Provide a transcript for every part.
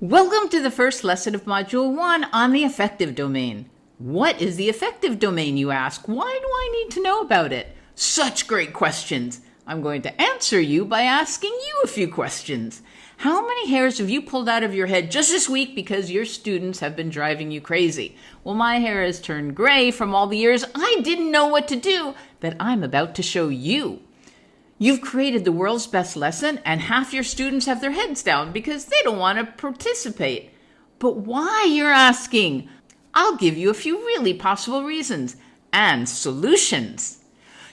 Welcome to the first lesson of Module 1 on the affective domain. What is the affective domain, you ask? Why do I need to know about it? Such great questions. I'm going to answer you by asking you a few questions. How many hairs have you pulled out of your head just this week because your students have been driving you crazy? Well, my hair has turned gray from all the years I didn't know what to do that I'm about to show you. You've created the world's best lesson, and half your students have their heads down because they don't want to participate. But why, you're asking? I'll give you a few really possible reasons and solutions.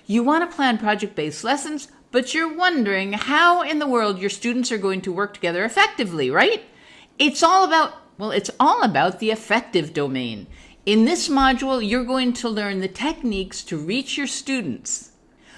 You want to plan project-based lessons, but you're wondering how in the world your students are going to work together effectively, right? It's all about the affective domain. In this module, you're going to learn the techniques to reach your students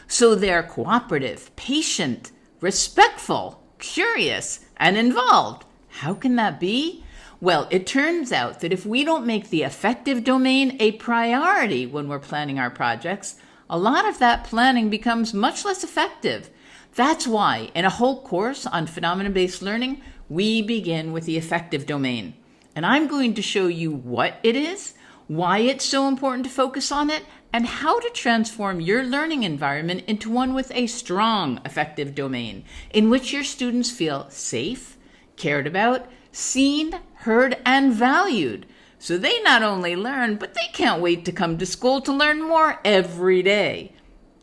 so they're cooperative, patient, respectful, curious, and involved. How can that be? Well, it turns out that if we don't make the affective domain a priority when we're planning our projects, a lot of that planning becomes much less effective. That's why in a whole course on phenomenon-based learning, we begin with the affective domain. And I'm going to show you what it is, why it's so important to focus on it, and how to transform your learning environment into one with a strong affective domain in which your students feel safe, cared about, seen, heard, and valued. So they not only learn, but they can't wait to come to school to learn more every day.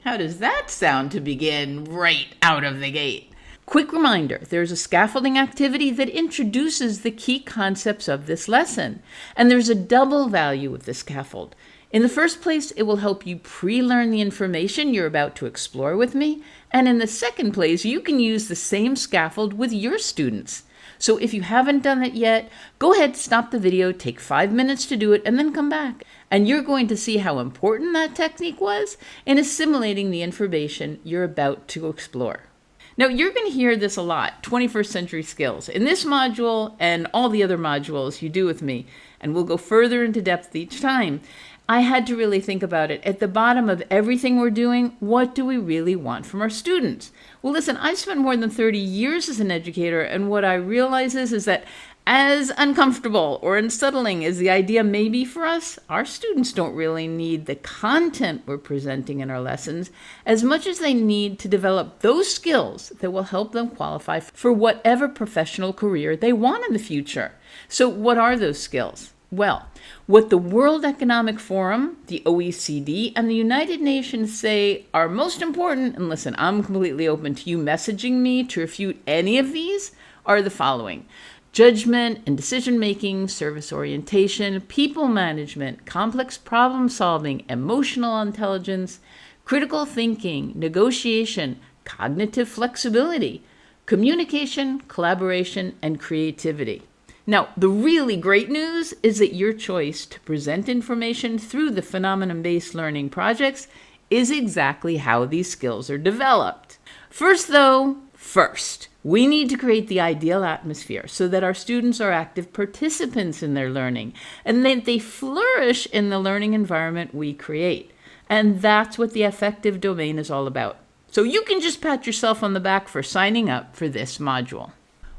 How does that sound to begin right out of the gate? Quick reminder, there's a scaffolding activity that introduces the key concepts of this lesson, and there's a double value of the scaffold. In the first place, it will help you pre-learn the information you're about to explore with me, and in the second place, you can use the same scaffold with your students. So if you haven't done it yet, go ahead, stop the video, take 5 minutes to do it, and then come back. And you're going to see how important that technique was in assimilating the information you're about to explore. Now, you're going to hear this a lot, 21st century skills. In this module and all the other modules you do with me, and we'll go further into depth each time, I had to really think about it. At the bottom of everything we're doing, what do we really want from our students? Well, listen, I've spent more than 30 years as an educator, and what I realize is that as uncomfortable or unsettling as the idea may be for us, our students don't really need the content we're presenting in our lessons as much as they need to develop those skills that will help them qualify for whatever professional career they want in the future. So what are those skills? Well, what the World Economic Forum, the OECD, and the United Nations say are most important, and listen, I'm completely open to you messaging me to refute any of these, are the following: judgment and decision-making, service orientation, people management, complex problem-solving, emotional intelligence, critical thinking, negotiation, cognitive flexibility, communication, collaboration, and creativity. Now, the really great news is that your choice to present information through the phenomenon-based learning projects is exactly how these skills are developed. First, we need to create the ideal atmosphere so that our students are active participants in their learning and that they flourish in the learning environment we create. And that's what the affective domain is all about. So you can just pat yourself on the back for signing up for this module.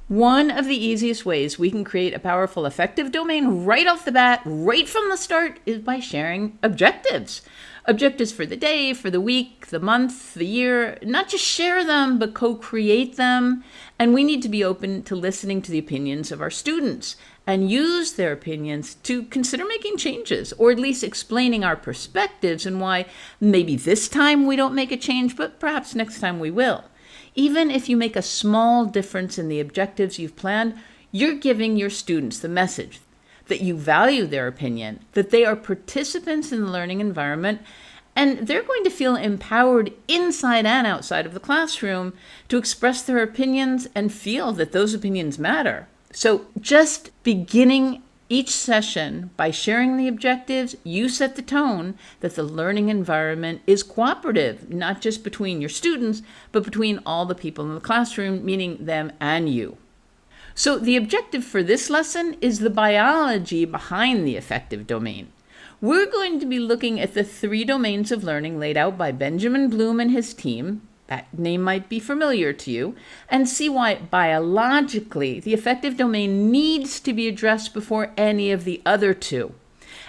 One of the easiest ways we can create a powerful affective domain right off the bat, right from the start, is by sharing objectives. Objectives for the day, for the week, the month, the year. Not just share them, but co-create them. And we need to be open to listening to the opinions of our students and use their opinions to consider making changes, or at least explaining our perspectives and why maybe this time we don't make a change, but perhaps next time we will. Even if you make a small difference in the objectives you've planned, you're giving your students the message that you value their opinion, that they are participants in the learning environment, and they're going to feel empowered inside and outside of the classroom to express their opinions and feel that those opinions matter. So just beginning each session by sharing the objectives, you set the tone that the learning environment is cooperative, not just between your students, but between all the people in the classroom, meaning them and you. So the objective for this lesson is the biology behind the affective domain. We're going to be looking at the 3 domains of learning laid out by Benjamin Bloom and his team: That name might be familiar to you, and see why biologically the affective domain needs to be addressed before any of the other two.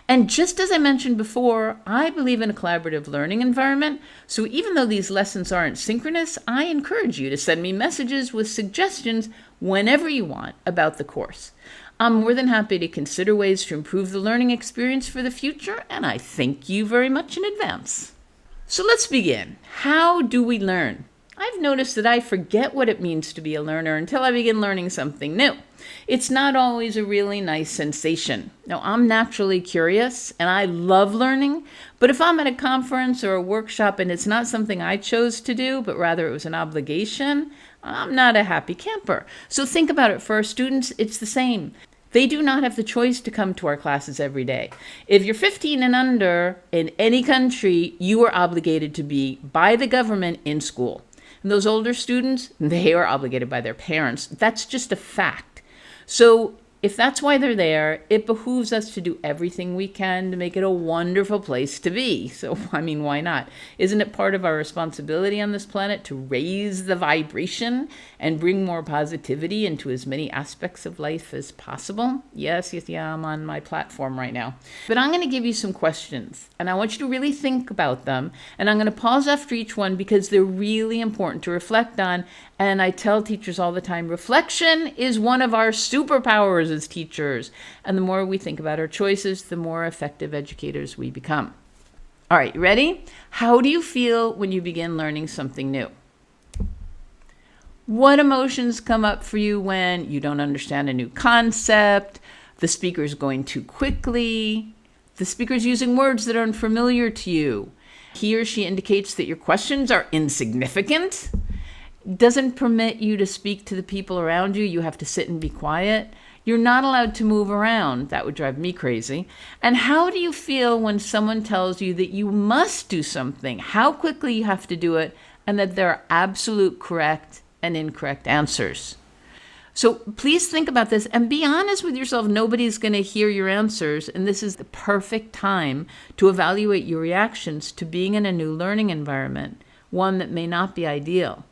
And just as I mentioned before, I believe in a collaborative learning environment, so even though these lessons aren't synchronous, I encourage you to send me messages with suggestions whenever you want about the course. I'm more than happy to consider ways to improve the learning experience for the future, and I thank you very much in advance. So let's begin. How do we learn? I've noticed that I forget what it means to be a learner until I begin learning something new. It's not always a really nice sensation. Now, I'm naturally curious and I love learning, but if I'm at a conference or a workshop and it's not something I chose to do, but rather it was an obligation, I'm not a happy camper. So think about it. For our students, it's the same. They do not have the choice to come to our classes every day. If you're 15 and under in any country, you are obligated to be by the government in school. And those older students, they are obligated by their parents. That's just a fact. So if that's why they're there, it behooves us to do everything we can to make it a wonderful place to be. So, why not? Isn't it part of our responsibility on this planet to raise the vibration and bring more positivity into as many aspects of life as possible? Yes, I'm on my platform right now. But I'm going to give you some questions, and I want you to really think about them. And I'm going to pause after each one because they're really important to reflect on. And I tell teachers all the time, reflection is one of our superpowers as teachers. And the more we think about our choices, the more effective educators we become. All right, you ready? How do you feel when you begin learning something new? What emotions come up for you when you don't understand a new concept, the speaker's going too quickly, the speaker's using words that are unfamiliar to you, he or she indicates that your questions are insignificant, doesn't permit you to speak to the people around you, you have to sit and be quiet, you're not allowed to move around, that would drive me crazy. And how do you feel when someone tells you that you must do something, how quickly you have to do it, and that there are absolute correct and incorrect answers? So please think about this and be honest with yourself. Nobody's going to hear your answers, and this is the perfect time to evaluate your reactions to being in a new learning environment, one that may not be ideal.